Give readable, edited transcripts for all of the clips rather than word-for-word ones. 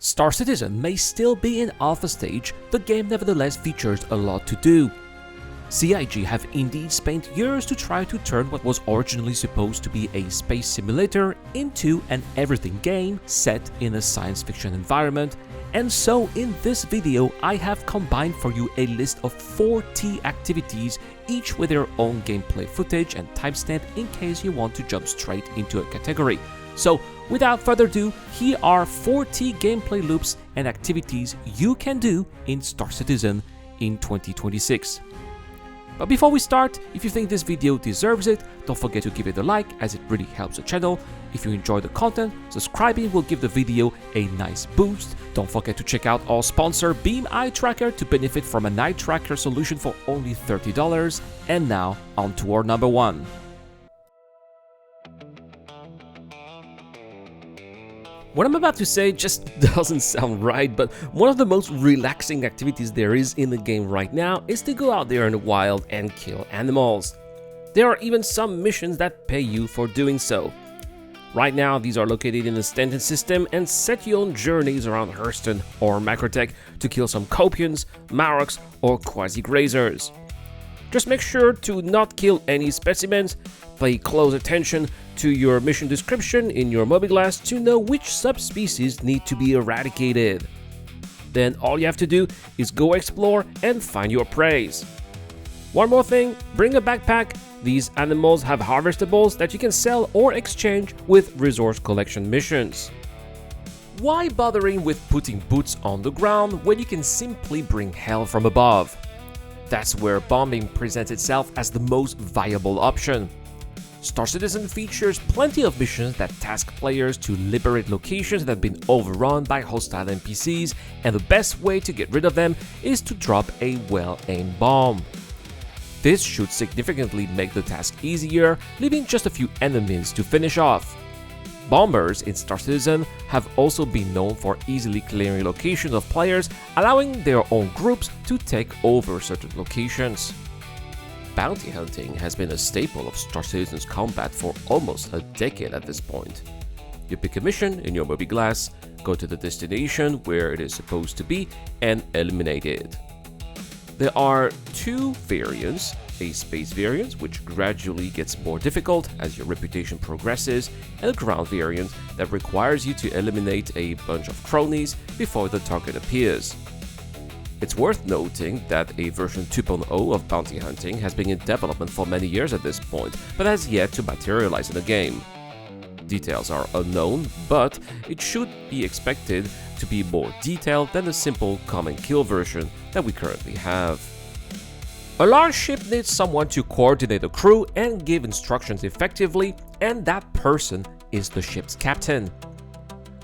Star Citizen may still be in alpha stage, the game nevertheless features a lot to do. CIG have indeed spent years to try to turn what was originally supposed to be a space simulator into an everything game set in a science fiction environment, and so in this video I have combined for you a list of 40 activities, each with their own gameplay footage and timestamp in case you want to jump straight into a category. So without further ado, here are 40 gameplay loops and activities you can do in Star Citizen in 2026. But before we start, if you think this video deserves it, don't forget to give it a like as it really helps the channel. If you enjoy the content, subscribing will give the video a nice boost. Don't forget to check out our sponsor Beam Eye Tracker to benefit from an eye tracker solution for only $30. And now, on to our number one. What I'm about to say just doesn't sound right, but one of the most relaxing activities there is in the game right now is to go out there in the wild and kill animals. There are even some missions that pay you for doing so. Right now, these are located in the Stanton system and set you on journeys around Hurston or Macrotech to kill some Copians, Maroks, or Quasi-Grazers. Just make sure to not kill any specimens, pay close attention to your mission description in your mobiGlas to know which subspecies need to be eradicated. Then all you have to do is go explore and find your prey. One more thing, bring a backpack. These animals have harvestables that you can sell or exchange with resource collection missions. Why bothering with putting boots on the ground when you can simply bring hell from above? That's where bombing presents itself as the most viable option. Star Citizen features plenty of missions that task players to liberate locations that have been overrun by hostile NPCs, and the best way to get rid of them is to drop a well-aimed bomb. This should significantly make the task easier, leaving just a few enemies to finish off. Bombers in Star Citizen have also been known for easily clearing locations of players, allowing their own groups to take over certain locations. Bounty hunting has been a staple of Star Citizen's combat for almost a decade at this point. You pick a mission in your mobiGlas, go to the destination where it is supposed to be, and eliminate it. There are two variants, a space variant which gradually gets more difficult as your reputation progresses, and a ground variant that requires you to eliminate a bunch of cronies before the target appears. It's worth noting that a version 2.0 of bounty hunting has been in development for many years at this point, but has yet to materialize in the game. Details are unknown, but it should be expected to be more detailed than the simple come and kill version that we currently have. A large ship needs someone to coordinate the crew and give instructions effectively, and that person is the ship's captain.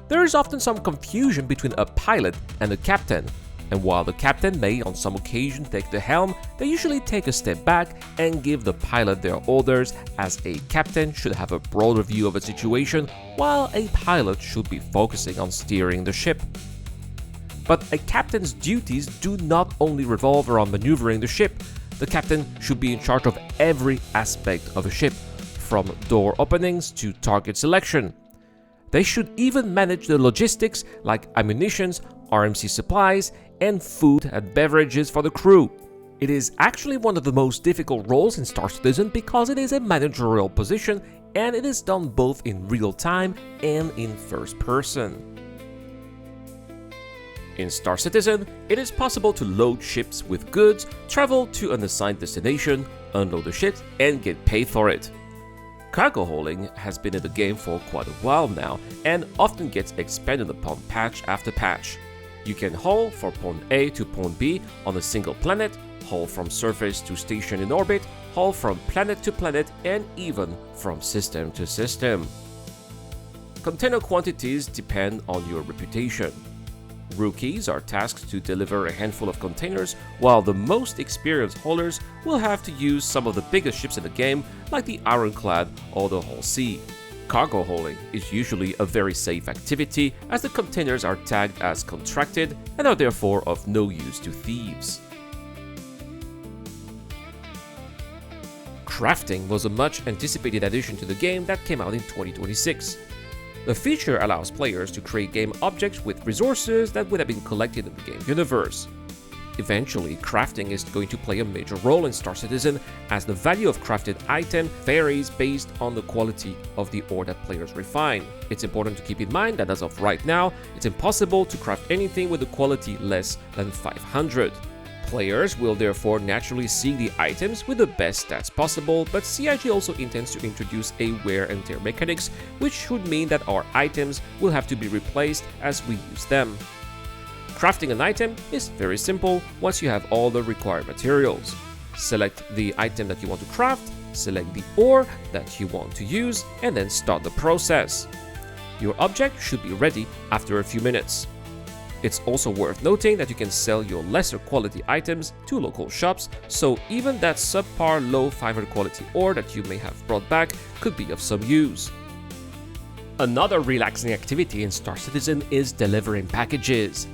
There is often some confusion between a pilot and a captain, and while the captain may on some occasion take the helm, they usually take a step back and give the pilot their orders, as a captain should have a broader view of a situation, while a pilot should be focusing on steering the ship. But a captain's duties do not only revolve around maneuvering the ship. The captain should be in charge of every aspect of a ship, from door openings to target selection. They should even manage the logistics like ammunitions, RMC supplies, and food and beverages for the crew. It is actually one of the most difficult roles in Star Citizen because it is a managerial position and it is done both in real time and in first person. In Star Citizen, it is possible to load ships with goods, travel to an assigned destination, unload the ship, and get paid for it. Cargo hauling has been in the game for quite a while now and often gets expanded upon patch after patch. You can haul from point A to point B on a single planet, haul from surface to station in orbit, haul from planet to planet, and even from system to system. Container quantities depend on your reputation. Rookies are tasked to deliver a handful of containers, while the most experienced haulers will have to use some of the biggest ships in the game, like the Ironclad or the Hull C. Cargo hauling is usually a very safe activity, as the containers are tagged as contracted and are therefore of no use to thieves. Crafting was a much anticipated addition to the game that came out in 2026. The feature allows players to create game objects with resources that would have been collected in the game universe. Eventually, crafting is going to play a major role in Star Citizen, as the value of crafted item varies based on the quality of the ore that players refine. It's important to keep in mind that as of right now, it's impossible to craft anything with a quality less than 500. Players will therefore naturally seek the items with the best stats possible, but CIG also intends to introduce a wear and tear mechanics, which should mean that our items will have to be replaced as we use them. Crafting an item is very simple once you have all the required materials. Select the item that you want to craft, select the ore that you want to use, and then start the process. Your object should be ready after a few minutes. It's also worth noting that you can sell your lesser quality items to local shops, so even that subpar low 500 quality ore that you may have brought back could be of some use. Another relaxing activity in Star Citizen is delivering packages.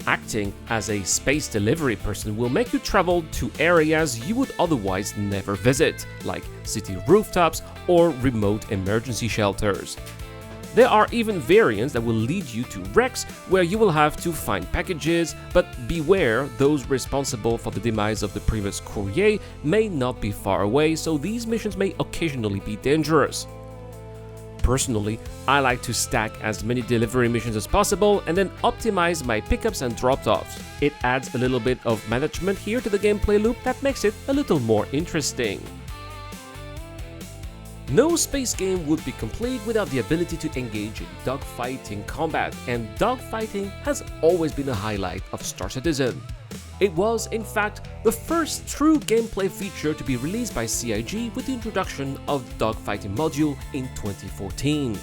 Acting as a space delivery person will make you travel to areas you would otherwise never visit, like city rooftops or remote emergency shelters. There are even variants that will lead you to wrecks where you will have to find packages, but beware, those responsible for the demise of the previous courier may not be far away, so these missions may occasionally be dangerous. Personally, I like to stack as many delivery missions as possible and then optimize my pickups and drop-offs. It adds a little bit of management here to the gameplay loop that makes it a little more interesting. No space game would be complete without the ability to engage in dogfighting combat, and dogfighting has always been a highlight of Star Citizen. It was, in fact, the first true gameplay feature to be released by CIG with the introduction of the dogfighting module in 2014.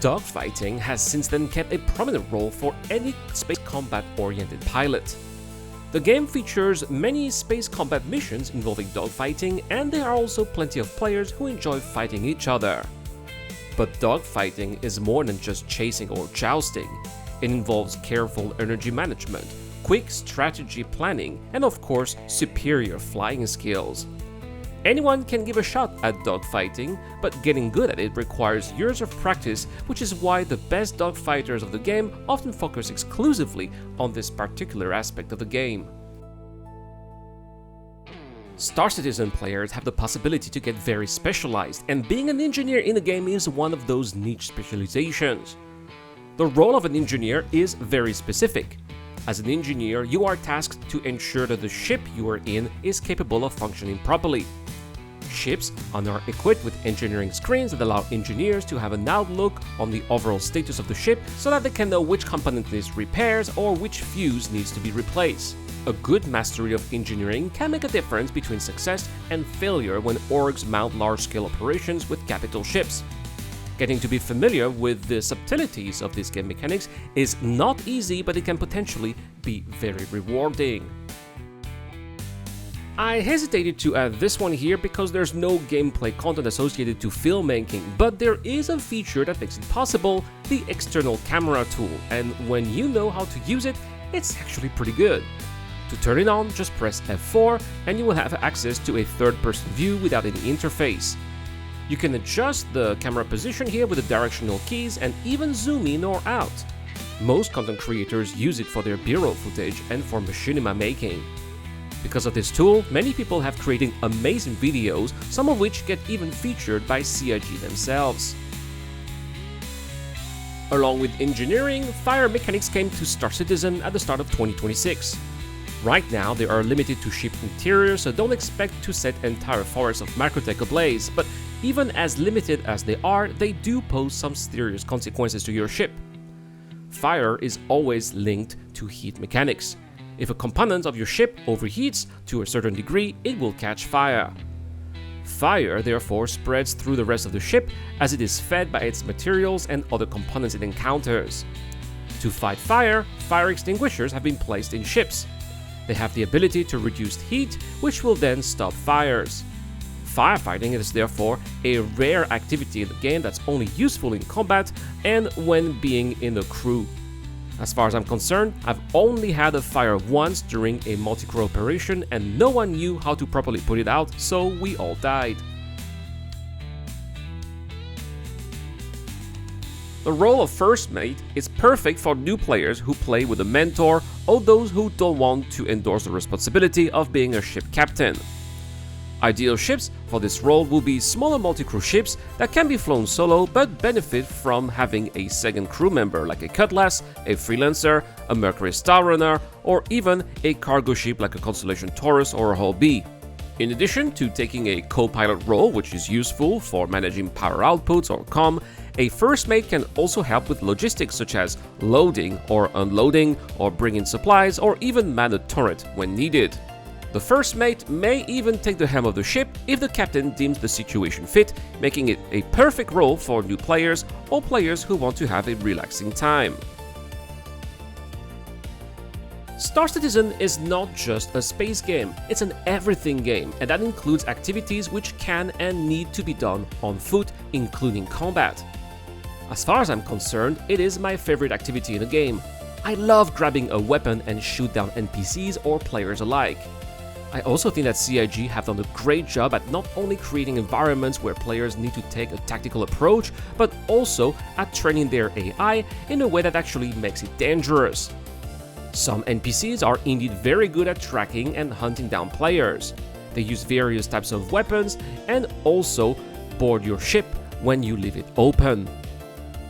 Dogfighting has since then kept a prominent role for any space combat-oriented pilot. The game features many space combat missions involving dogfighting, and there are also plenty of players who enjoy fighting each other. But dogfighting is more than just chasing or jousting. It involves careful energy management, quick strategy planning, and of course, superior flying skills. Anyone can give a shot at dogfighting, but getting good at it requires years of practice, which is why the best dogfighters of the game often focus exclusively on this particular aspect of the game. Star Citizen players have the possibility to get very specialized, and being an engineer in the game is one of those niche specializations. The role of an engineer is very specific. As an engineer, you are tasked to ensure that the ship you are in is capable of functioning properly. Ships are equipped with engineering screens that allow engineers to have an outlook on the overall status of the ship so that they can know which component needs repairs or which fuse needs to be replaced. A good mastery of engineering can make a difference between success and failure when orgs mount large-scale operations with capital ships. Getting to be familiar with the subtleties of these game mechanics is not easy, but it can potentially be very rewarding. I hesitated to add this one here because there's no gameplay content associated to filmmaking, but there is a feature that makes it possible, the external camera tool, and when you know how to use it, it's actually pretty good. To turn it on, just press F4 and you will have access to a third-person view without any interface. You can adjust the camera position here with the directional keys and even zoom in or out. Most content creators use it for their B-roll footage and for machinima making. Because of this tool, many people have created amazing videos, some of which get even featured by CIG themselves. Along with engineering, fire mechanics came to Star Citizen at the start of 2026. Right now, they are limited to ship interiors, so don't expect to set entire forests of Macrotech ablaze, but even as limited as they are, they do pose some serious consequences to your ship. Fire is always linked to heat mechanics. If a component of your ship overheats to a certain degree, it will catch fire. Fire therefore spreads through the rest of the ship as it is fed by its materials and other components it encounters. To fight fire, fire extinguishers have been placed in ships. They have the ability to reduce heat, which will then stop fires. Firefighting is therefore a rare activity in the game that's only useful in combat and when being in a crew. As far as I'm concerned, I've only had a fire once during a multi-crew operation and no one knew how to properly put it out, so we all died. The role of first mate is perfect for new players who play with a mentor or those who don't want to endorse the responsibility of being a ship captain. Ideal ships for this role will be smaller multi-crew ships that can be flown solo but benefit from having a second crew member like a Cutlass, a Freelancer, a Mercury Star Runner, or even a cargo ship like a Constellation Taurus or a Hull B. In addition to taking a co-pilot role, which is useful for managing power outputs or comm, a first mate can also help with logistics such as loading or unloading, or bring in supplies, or even man a turret when needed. The first mate may even take the helm of the ship if the captain deems the situation fit, making it a perfect role for new players or players who want to have a relaxing time. Star Citizen is not just a space game, it's an everything game, and that includes activities which can and need to be done on foot, including combat. As far as I'm concerned, it is my favorite activity in the game. I love grabbing a weapon and shoot down NPCs or players alike. I also think that CIG have done a great job at not only creating environments where players need to take a tactical approach, but also at training their AI in a way that actually makes it dangerous. Some NPCs are indeed very good at tracking and hunting down players. They use various types of weapons and also board your ship when you leave it open.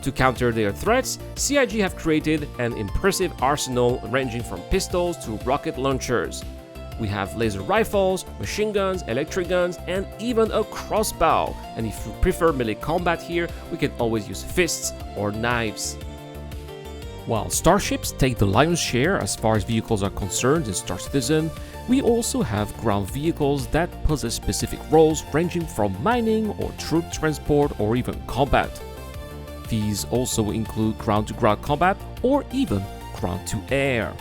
To counter their threats, CIG have created an impressive arsenal ranging from pistols to rocket launchers. We have laser rifles, machine guns, electric guns, and even a crossbow. And if you prefer melee combat here, we can always use fists or knives. While starships take the lion's share as far as vehicles are concerned in Star Citizen, we also have ground vehicles that possess specific roles ranging from mining or troop transport or even combat. These also include ground-to-ground combat or even ground-to-air.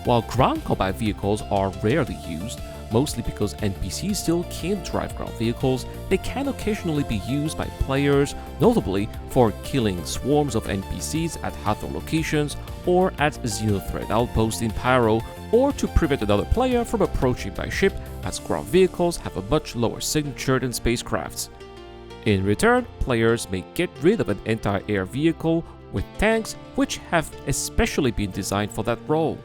While ground combat vehicles are rarely used, mostly because NPCs still can't drive ground vehicles, they can occasionally be used by players, notably for killing swarms of NPCs at Hathor locations or at Xenothreat outposts in Pyro, or to prevent another player from approaching by ship, as ground vehicles have a much lower signature than spacecrafts. In return, players may get rid of an anti-air vehicle with tanks, which have especially been designed for that role.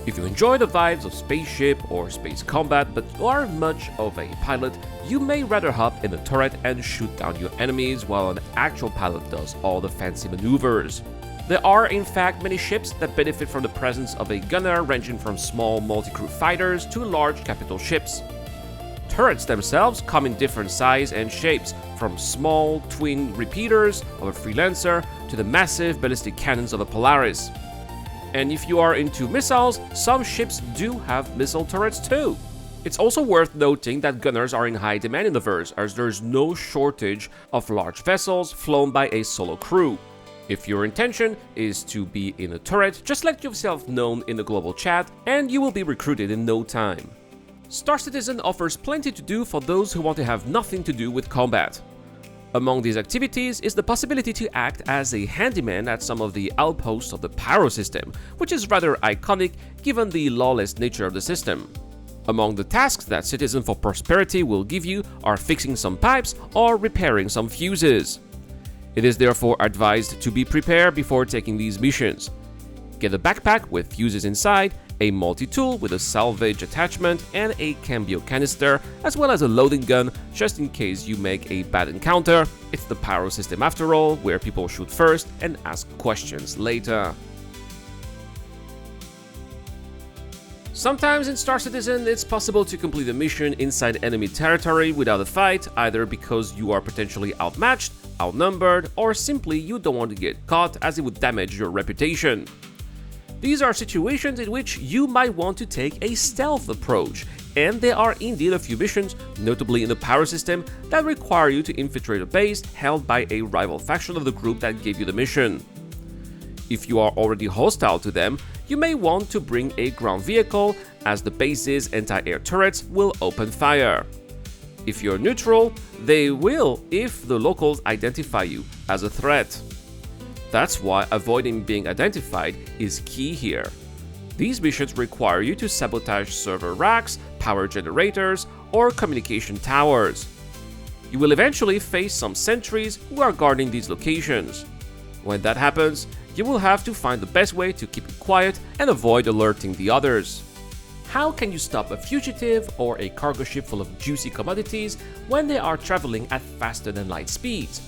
If you enjoy the vibes of spaceship or space combat but you are much of a pilot, you may rather hop in a turret and shoot down your enemies while an actual pilot does all the fancy maneuvers. There are in fact many ships that benefit from the presence of a gunner, ranging from small multi-crew fighters to large capital ships. Turrets themselves come in different size and shapes, from small twin repeaters of a Freelancer to the massive ballistic cannons of a Polaris. And if you are into missiles, some ships do have missile turrets too. It's also worth noting that gunners are in high demand in the verse, as there's no shortage of large vessels flown by a solo crew. If your intention is to be in a turret, just let yourself known in the global chat and you will be recruited in no time. Star Citizen offers plenty to do for those who want to have nothing to do with combat. Among these activities is the possibility to act as a handyman at some of the outposts of the Pyro system, which is rather iconic given the lawless nature of the system. Among the tasks that Citizen for Prosperity will give you are fixing some pipes or repairing some fuses. It is therefore advised to be prepared before taking these missions. Get a backpack with fuses inside, a multi-tool with a salvage attachment, and a cambio canister, as well as a loading gun just in case you make a bad encounter. It's the Pyro system after all, where people shoot first and ask questions later. Sometimes in Star Citizen, it's possible to complete a mission inside enemy territory without a fight, either because you are potentially outmatched, outnumbered, or simply you don't want to get caught as it would damage your reputation. These are situations in which you might want to take a stealth approach, and there are indeed a few missions, notably in the Power system, that require you to infiltrate a base held by a rival faction of the group that gave you the mission. If you are already hostile to them, you may want to bring a ground vehicle, as the base's anti-air turrets will open fire. If you're neutral, they will if the locals identify you as a threat. That's why avoiding being identified is key here. These missions require you to sabotage server racks, power generators, or communication towers. You will eventually face some sentries who are guarding these locations. When that happens, you will have to find the best way to keep it quiet and avoid alerting the others. How can you stop a fugitive or a cargo ship full of juicy commodities when they are traveling at faster than light speeds?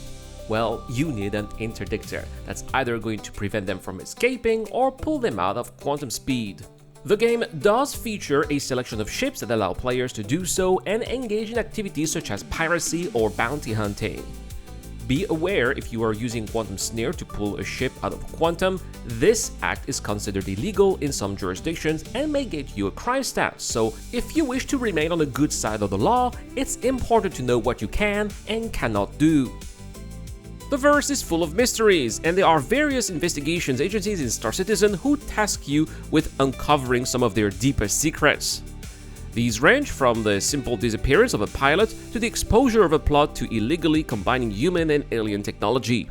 Well, you need an interdictor that's either going to prevent them from escaping or pull them out of quantum speed. The game does feature a selection of ships that allow players to do so and engage in activities such as piracy or bounty hunting. Be aware, if you are using Quantum Snare to pull a ship out of quantum, this act is considered illegal in some jurisdictions and may get you a crime stat, so if you wish to remain on the good side of the law, it's important to know what you can and cannot do. The verse is full of mysteries, and there are various investigations agencies in Star Citizen who task you with uncovering some of their deepest secrets. These range from the simple disappearance of a pilot to the exposure of a plot to illegally combining human and alien technology.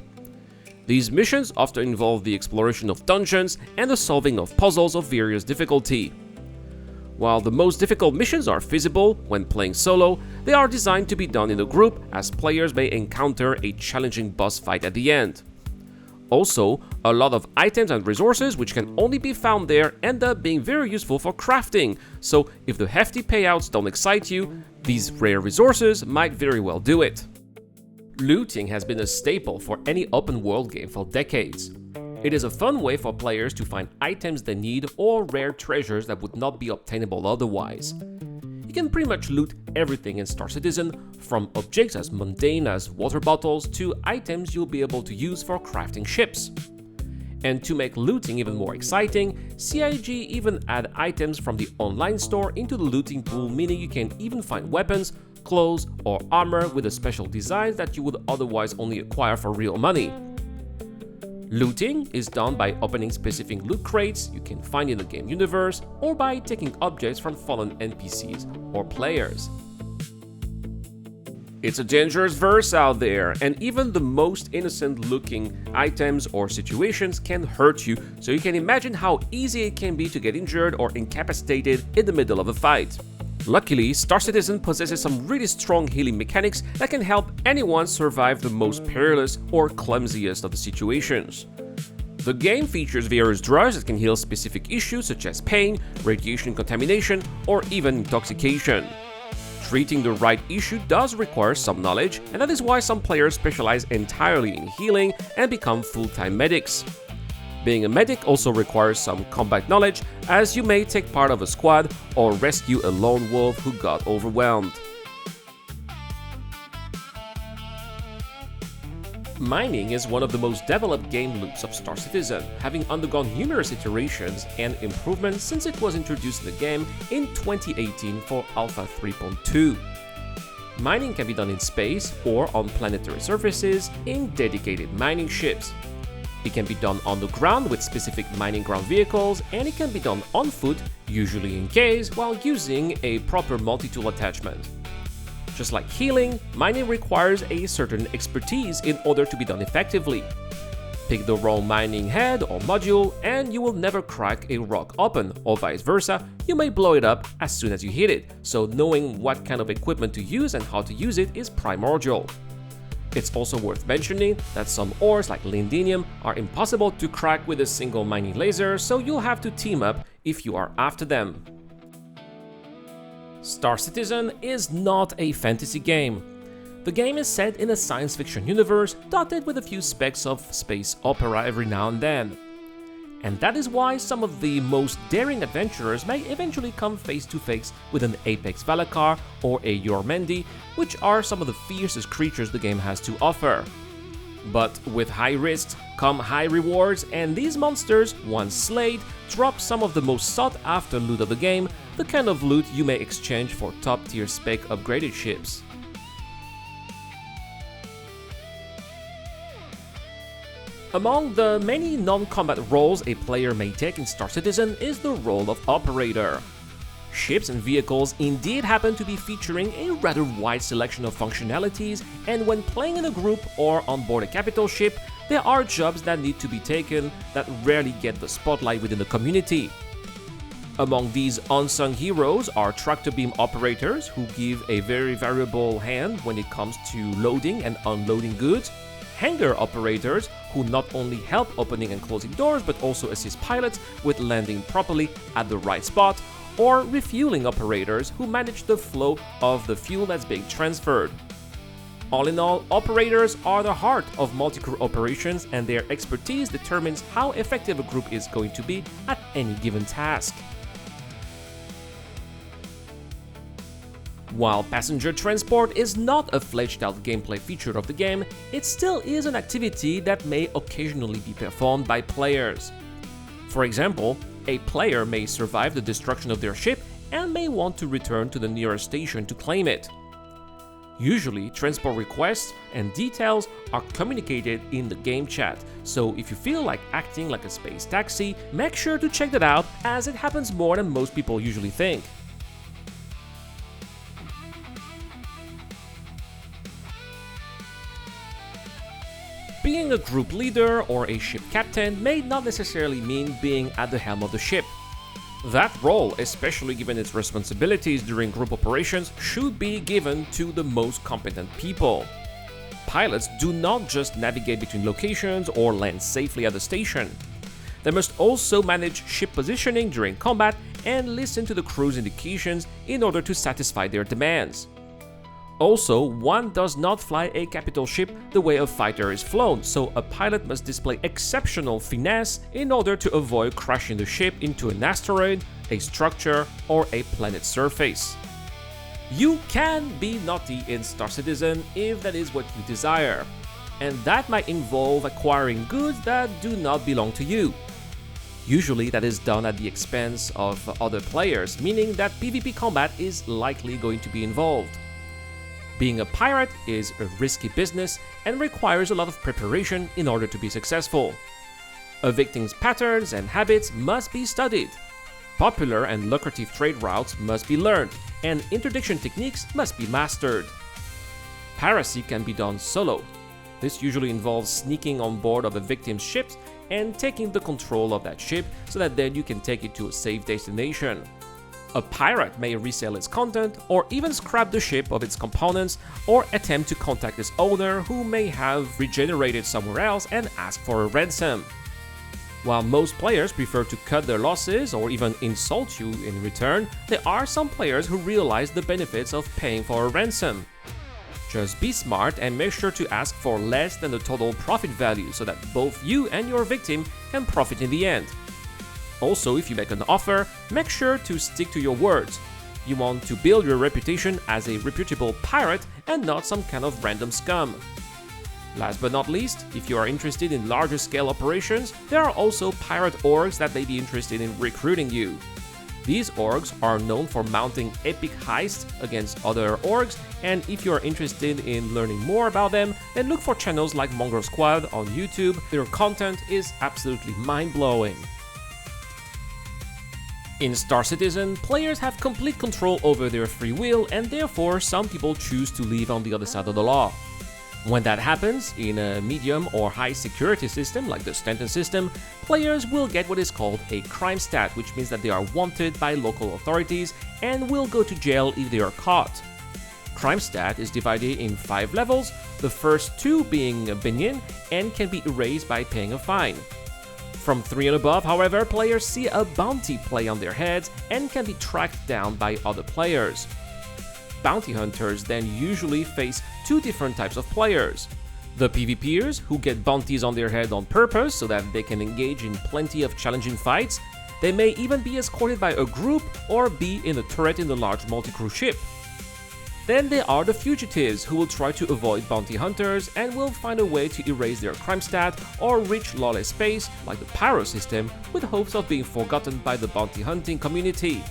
These missions often involve the exploration of dungeons and the solving of puzzles of various difficulty. While the most difficult missions are feasible when playing solo, they are designed to be done in a group, as players may encounter a challenging boss fight at the end. Also, a lot of items and resources which can only be found there end up being very useful for crafting, so if the hefty payouts don't excite you, these rare resources might very well do it. Looting has been a staple for any open world game for decades. It is a fun way for players to find items they need or rare treasures that would not be obtainable otherwise. You can pretty much loot everything in Star Citizen, from objects as mundane as water bottles to items you'll be able to use for crafting ships. And to make looting even more exciting, CIG even add items from the online store into the looting pool, meaning you can even find weapons, clothes, or armor with a special design that you would otherwise only acquire for real money. Looting is done by opening specific loot crates you can find in the game universe, or by taking objects from fallen NPCs or players. It's a dangerous verse out there, and even the most innocent looking items or situations can hurt you, so you can imagine how easy it can be to get injured or incapacitated in the middle of a fight. Luckily, Star Citizen possesses some really strong healing mechanics that can help anyone survive the most perilous or clumsiest of the situations. The game features various drugs that can heal specific issues such as pain, radiation contamination, or even intoxication. Treating the right issue does require some knowledge, and that is why some players specialize entirely in healing and become full-time medics. Being a medic also requires some combat knowledge, as you may take part of a squad or rescue a lone wolf who got overwhelmed. Mining is one of the most developed game loops of Star Citizen, having undergone numerous iterations and improvements since it was introduced in the game in 2018 for Alpha 3.2. Mining can be done in space or on planetary surfaces in dedicated mining ships. It can be done on the ground with specific mining ground vehicles, and it can be done on foot, usually in caves, while using a proper multi-tool attachment. Just like healing, mining requires a certain expertise in order to be done effectively. Pick the wrong mining head or module, and you will never crack a rock open, or vice versa, you may blow it up as soon as you hit it, so knowing what kind of equipment to use and how to use it is primordial. It's also worth mentioning that some ores like lindenium are impossible to crack with a single mining laser, so you'll have to team up if you are after them. Star Citizen is not a fantasy game. The game is set in a science fiction universe dotted with a few specks of space opera every now and then. And that is why some of the most daring adventurers may eventually come face to face with an Apex Valakar or a Yormendi, which are some of the fiercest creatures the game has to offer. But with high risks come high rewards, and these monsters, once slayed, drop some of the most sought after loot of the game, the kind of loot you may exchange for top tier spec upgraded ships. Among the many non-combat roles a player may take in Star Citizen is the role of operator. Ships and vehicles indeed happen to be featuring a rather wide selection of functionalities, and when playing in a group or on board a capital ship, there are jobs that need to be taken that rarely get the spotlight within the community. Among these unsung heroes are tractor beam operators, who give a very variable hand when it comes to loading and unloading goods, hangar operators, who not only help opening and closing doors but also assist pilots with landing properly at the right spot, or refueling operators, who manage the flow of the fuel that's being transferred. All in all, operators are the heart of multi-crew operations, and their expertise determines how effective a group is going to be at any given task. While passenger transport is not a fleshed-out gameplay feature of the game, it still is an activity that may occasionally be performed by players. For example, a player may survive the destruction of their ship and may want to return to the nearest station to claim it. Usually, transport requests and details are communicated in the game chat, so if you feel like acting like a space taxi, make sure to check that out, as it happens more than most people usually think. Being a group leader or a ship captain may not necessarily mean being at the helm of the ship. That role, especially given its responsibilities during group operations, should be given to the most competent people. Pilots do not just navigate between locations or land safely at the station. They must also manage ship positioning during combat and listen to the crew's indications in order to satisfy their demands. Also, one does not fly a capital ship the way a fighter is flown, so a pilot must display exceptional finesse in order to avoid crashing the ship into an asteroid, a structure, or a planet's surface. You can be naughty in Star Citizen if that is what you desire, and that might involve acquiring goods that do not belong to you. Usually that is done at the expense of other players, meaning that PvP combat is likely going to be involved. Being a pirate is a risky business and requires a lot of preparation in order to be successful. A victim's patterns and habits must be studied. Popular and lucrative trade routes must be learned, and interdiction techniques must be mastered. Piracy can be done solo. This usually involves sneaking on board of a victim's ships and taking the control of that ship so that then you can take it to a safe destination. A pirate may resell its content, or even scrap the ship of its components, or attempt to contact its owner, who may have regenerated somewhere else, and ask for a ransom. While most players prefer to cut their losses or even insult you in return, there are some players who realize the benefits of paying for a ransom. Just be smart and make sure to ask for less than the total profit value so that both you and your victim can profit in the end. Also, if you make an offer, make sure to stick to your words. You want to build your reputation as a reputable pirate and not some kind of random scum. Last but not least, if you are interested in larger scale operations, there are also pirate orgs that may be interested in recruiting you. These orgs are known for mounting epic heists against other orgs, and if you are interested in learning more about them, then look for channels like Mongrel Squad on YouTube. Their content is absolutely mind-blowing. In Star Citizen, players have complete control over their free will, and therefore some people choose to live on the other side of the law. When that happens, in a medium or high security system like the Stanton system, players will get what is called a crime stat, which means that they are wanted by local authorities and will go to jail if they are caught. Crime stat is divided in 5 levels, the first 2 being benign and can be erased by paying a fine. From 3 and above, however, players see a bounty play on their heads and can be tracked down by other players. Bounty hunters then usually face 2 different types of players. The PvPers, who get bounties on their head on purpose so that they can engage in plenty of challenging fights. They may even be escorted by a group or be in a turret in a large multi-crew ship. Then there are the fugitives, who will try to avoid bounty hunters and will find a way to erase their crime stat or reach lawless space like the Pyro system with hopes of being forgotten by the bounty hunting community.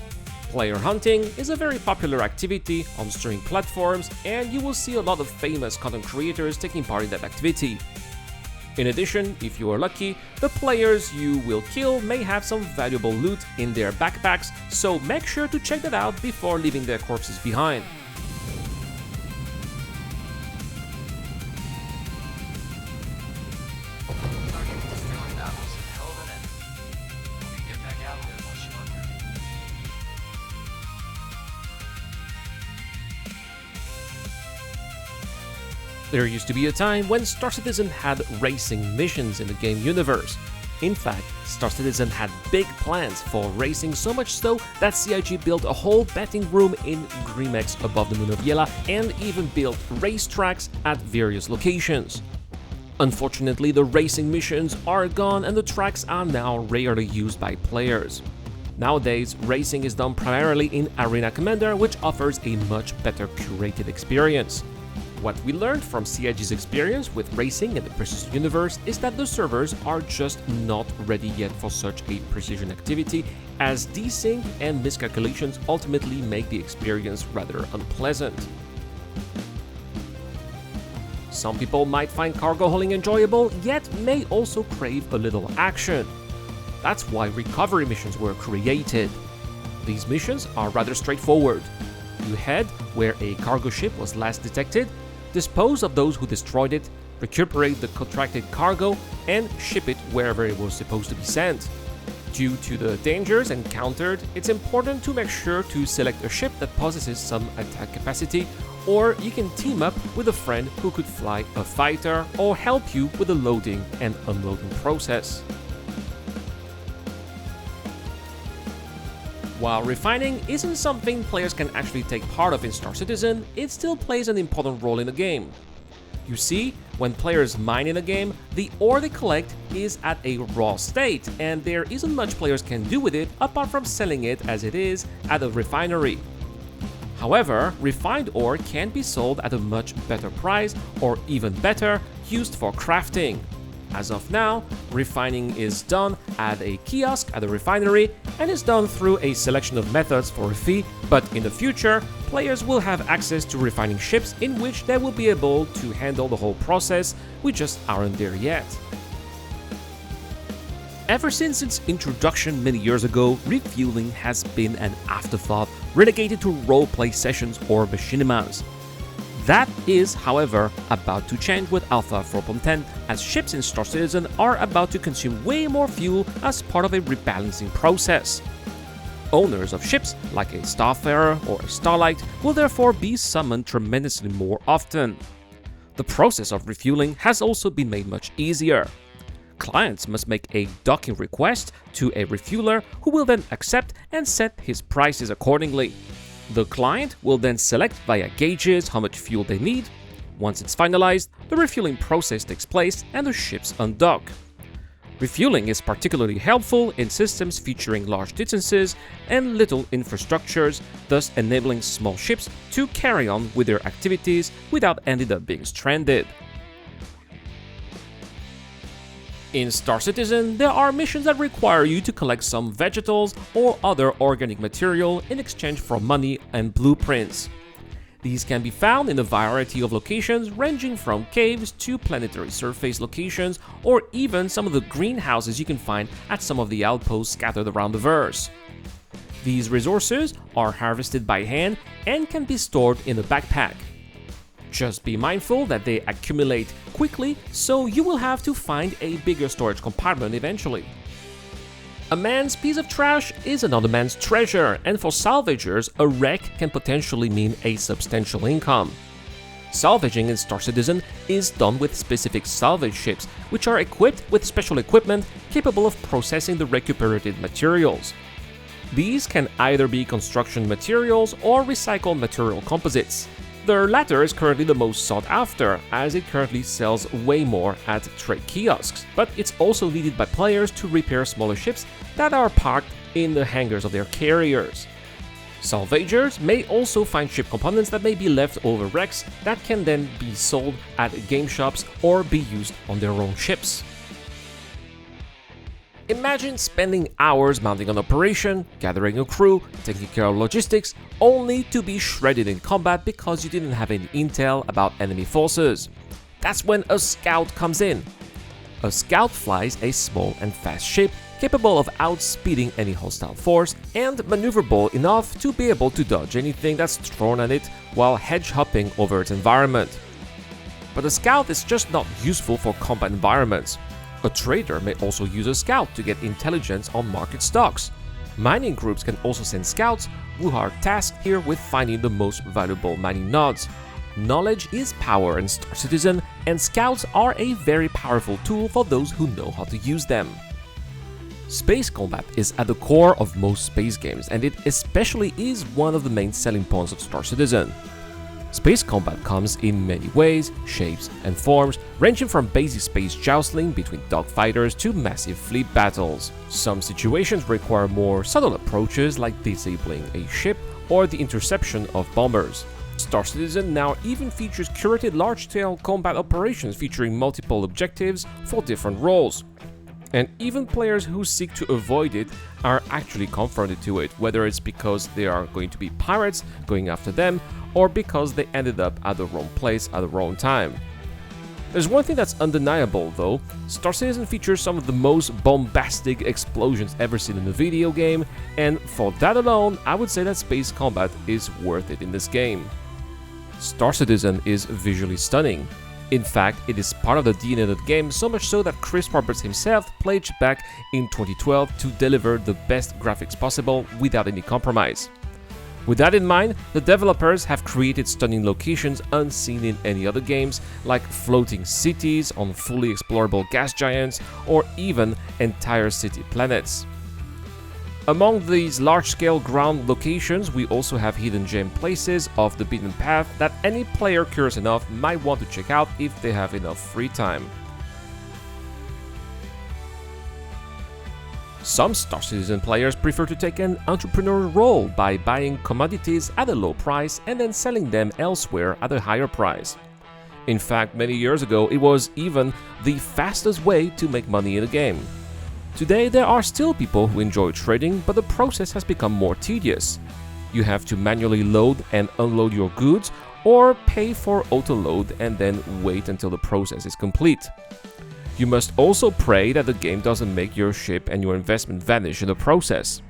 Player hunting is a very popular activity on streaming platforms, and you will see a lot of famous content creators taking part in that activity. In addition, if you are lucky, the players you will kill may have some valuable loot in their backpacks, so make sure to check that out before leaving their corpses behind. There used to be a time when Star Citizen had racing missions in the game universe. In fact, Star Citizen had big plans for racing, so much so that CIG built a whole betting room in Grimex above the moon of Yela and even built racetracks at various locations. Unfortunately, the racing missions are gone and the tracks are now rarely used by players. Nowadays, racing is done primarily in Arena Commander, which offers a much better curated experience. What we learned from CIG's experience with racing in the Precision universe is that the servers are just not ready yet for such a precision activity, as desync and miscalculations ultimately make the experience rather unpleasant. Some people might find cargo hauling enjoyable, yet may also crave a little action. That's why recovery missions were created. These missions are rather straightforward. You head where a cargo ship was last detected, dispose of those who destroyed it, recuperate the contracted cargo, and ship it wherever it was supposed to be sent. Due to the dangers encountered, it's important to make sure to select a ship that possesses some attack capacity, or you can team up with a friend who could fly a fighter or help you with the loading and unloading process. While refining isn't something players can actually take part of in Star Citizen, it still plays an important role in the game. You see, when players mine in a game, the ore they collect is at a raw state, and there isn't much players can do with it apart from selling it as it is at a refinery. However, refined ore can be sold at a much better price, or even better, used for crafting. As of now, refining is done at a kiosk at a refinery and is done through a selection of methods for a fee, but in the future, players will have access to refining ships in which they will be able to handle the whole process. We just aren't there yet. Ever since its introduction many years ago, refueling has been an afterthought relegated to roleplay sessions or machinimas. That is, however, about to change with Alpha 4.10, as ships in Star Citizen are about to consume way more fuel as part of a rebalancing process. Owners of ships, like a Starfarer or a Starlight, will therefore be summoned tremendously more often. The process of refueling has also been made much easier. Clients must make a docking request to a refueler, who will then accept and set his prices accordingly. The client will then select via gauges how much fuel they need. Once it's finalized, the refueling process takes place and the ships undock. Refueling is particularly helpful in systems featuring large distances and little infrastructures, thus enabling small ships to carry on with their activities without ending up being stranded. In Star Citizen, there are missions that require you to collect some vegetables or other organic material in exchange for money and blueprints. These can be found in a variety of locations, ranging from caves to planetary surface locations, or even some of the greenhouses you can find at some of the outposts scattered around the verse. These resources are harvested by hand and can be stored in a backpack. Just be mindful that they accumulate quickly, so you will have to find a bigger storage compartment eventually. A man's piece of trash is another man's treasure, and for salvagers, a wreck can potentially mean a substantial income. Salvaging in Star Citizen is done with specific salvage ships, which are equipped with special equipment capable of processing the recuperated materials. These can either be construction materials or recycled material composites. The latter is currently the most sought after, as it currently sells way more at trade kiosks, but it's also needed by players to repair smaller ships that are parked in the hangars of their carriers. Salvagers may also find ship components that may be left over wrecks that can then be sold at game shops or be used on their own ships. Imagine spending hours mounting an operation, gathering a crew, taking care of logistics, only to be shredded in combat because you didn't have any intel about enemy forces. That's when a scout comes in. A scout flies a small and fast ship capable of outspeeding any hostile force and maneuverable enough to be able to dodge anything that's thrown at it while hedge-hopping over its environment. But a scout is just not useful for combat environments. A trader may also use a scout to get intelligence on market stocks. Mining groups can also send scouts, who are tasked here with finding the most valuable mining nodes. knowledge is power in Star Citizen, and scouts are a very powerful tool for those who know how to use them. Space combat is at the core of most space games, and it especially is one of the main selling points of Star Citizen. Space combat comes in many ways, shapes, and forms, ranging from basic space joustling between dogfighters to massive fleet battles. Some situations require more subtle approaches like disabling a ship or the interception of bombers. Star Citizen now even features curated large-scale combat operations featuring multiple objectives for different roles. And even players who seek to avoid it are actually confronted to it, whether it's because they are going to be pirates going after them, or because they ended up at the wrong place at the wrong time. There's one thing that's undeniable though: Star Citizen features some of the most bombastic explosions ever seen in a video game, and for that alone, I would say that space combat is worth it in this game. Star Citizen is visually stunning. In fact, it is part of the DNA of the game, so much so that Chris Roberts himself pledged back in 2012 to deliver the best graphics possible without any compromise. With that in mind, the developers have created stunning locations unseen in any other games, like floating cities on fully explorable gas giants, or even entire city planets. Among these large-scale ground locations, we also have hidden gem places off the beaten path that any player curious enough might want to check out if they have enough free time. Some Star Citizen players prefer to take an entrepreneurial role by buying commodities at a low price and then selling them elsewhere at a higher price. In fact, many years ago, it was even the fastest way to make money in a game. Today, there are still people who enjoy trading, but the process has become more tedious. You have to manually load and unload your goods, or pay for auto-load and then wait until the process is complete. You must also pray that the game doesn't make your ship and your investment vanish in the process.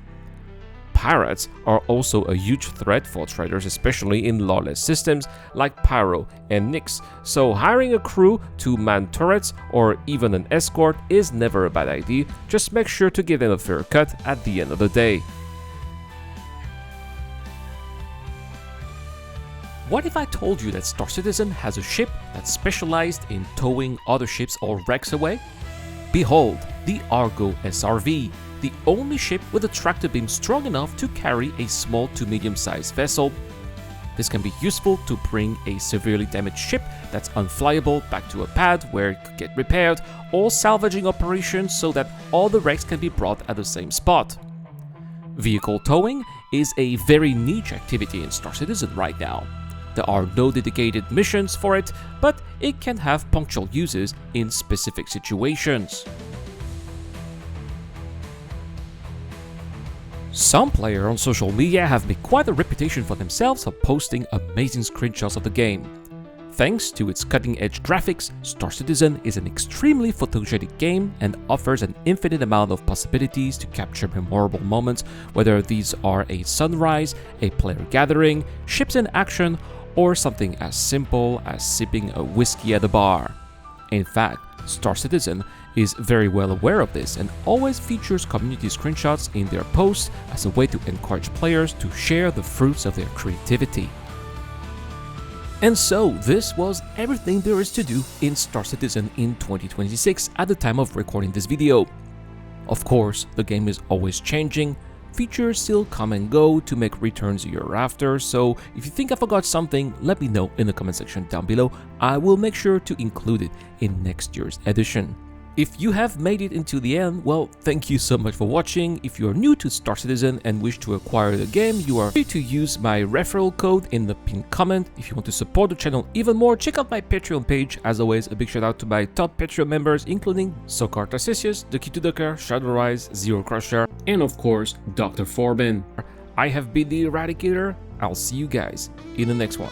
Pirates are also a huge threat for traders, especially in lawless systems like Pyro and Nyx, so hiring a crew to man turrets or even an escort is never a bad idea. Just make sure to give them a fair cut at the end of the day. What if I told you that Star Citizen has a ship that's specialized in towing other ships or wrecks away? Behold, the Argo SRV, the only ship with a tractor beam strong enough to carry a small to medium-sized vessel. This can be useful to bring a severely damaged ship that's unflyable back to a pad where it could get repaired, or salvaging operations so that all the wrecks can be brought at the same spot. Vehicle towing is a very niche activity in Star Citizen right now. There are no dedicated missions for it, but it can have punctual uses in specific situations. Some players on social media have made quite a reputation for themselves of posting amazing screenshots of the game. Thanks to its cutting-edge graphics, Star Citizen is an extremely photogenic game and offers an infinite amount of possibilities to capture memorable moments, whether these are a sunrise, a player gathering, ships in action, or something as simple as sipping a whiskey at a bar. In fact, Star Citizen is very well aware of this and always features community screenshots in their posts as a way to encourage players to share the fruits of their creativity. And so, this was everything there is to do in Star Citizen in 2026 at the time of recording this video. Of course, the game is always changing, features still come and go to make returns a year after, so if you think I forgot something, let me know in the comment section down below. I will make sure to include it in next year's edition. If you have made it into the end, well, thank you so much for watching. If you are new to Star Citizen and wish to acquire the game, you are free to use my referral code in the pinned comment. If you want to support the channel even more, check out my Patreon page. As always, a big shout out to my top Patreon members, including Sokar Tarsisius, The Key to Ducker, Shadowrise, Zero Crusher, and of course, Dr. Fireman. I have been the Eradicator. I'll see you guys in the next one.